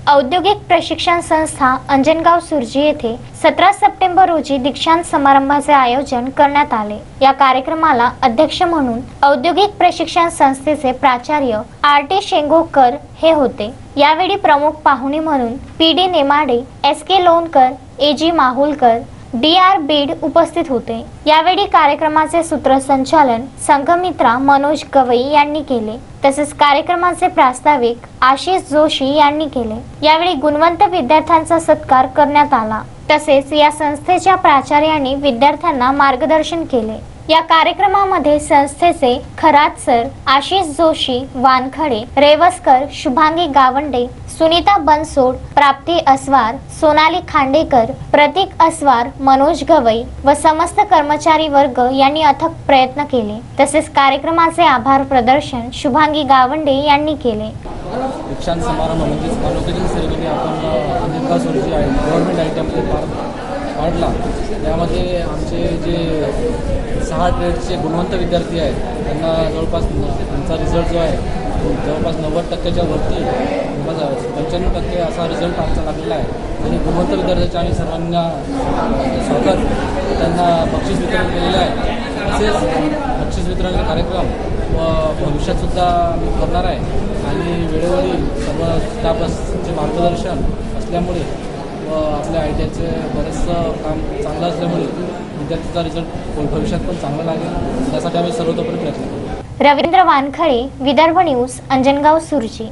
औद्योगिक प्रशिक्षण संस्था अंजनगाव सुर्जी येथे 17 सप्टेंबर रोजी दीक्षांत समारंभाचे आयोजन करण्यात आले। या कार्यक्रमाला अध्यक्ष म्हणून औद्योगिक प्रशिक्षण संस्थेचे प्राचार्य आर.टी. शेंगोकर हे होते। यावेळी प्रमुख पाहुणे म्हणून P D. Nemade, S K. Lonkar, A G. Mahulkar, D R. Beed उपस्थित होते। यावेळी कार्यक्रमाचे सूत्रसंचालन संघमित्रा मनोज गवई यांनी केले। तसेच कार्यक्रमाचे प्रास्ताविक आशिष जोशी यांनी केले। यावेळी गुणवंत विद्यार्थ्यांचा सत्कार करण्यात आला। तसेच या संस्थेच्या प्राचार्यांनी विद्यार्थ्यांना मार्गदर्शन केले। या कार्यक्रमामध्ये संस्थेचे खरात सर, आशिष जोशी, वानखडे, रेवस्कर, शुभांगी गावंडे, सुनीता बनसोड, प्राप्ती अस्वार, सोनाली खांडेकर, प्रतीक अस्वार, मनोज गवई व समस्त कर्मचारी वर्ग यांनी अथक प्रयत्न केले। तसेच कार्यक्रमाचे आभार प्रदर्शन शुभांगी गावंडे यांनी केले। दीक्षांत समारंभ म्हणजे कॉन्व्होकेशन सेरेमनी आपण अंजनगाव सुर्जी आहे गव्हर्नमेंट आयटीमध्ये पाडला। त्यामध्ये आमचे जे 6 ट्रेडचे गुणवंत विद्यार्थी आहेत त्यांना जवळपास त्यांचा रिझल्ट जो आहे जवळपास 90% वरती 95% असा रिझल्ट आमचा लागलेला आहे। आणि गुणवंत विद्यार्थ्यांचे आम्ही सर्वांना स्वागत त्यांना बक्षीस वितरण केलेलं आहे। तसेच बक्षीस वितरणाचे कार्यक्रम व भविष्यातसुद्धा आम्ही करणार आहे। आणि वेळोवेळी सर्व स्टाफचे मार्गदर्शन असल्यामुळे व आपल्या आयटीआयचे बरेचसं काम चांगलं असल्यामुळे विद्यार्थ्यांचा रिझल्ट भविष्यात पण चांगला लागेल यासाठी आम्ही सर्वतोपरी प्रयत्न करू। रवींद्र वानखडे, विदर्भ न्यूज, अंजनगाव सुर्जी।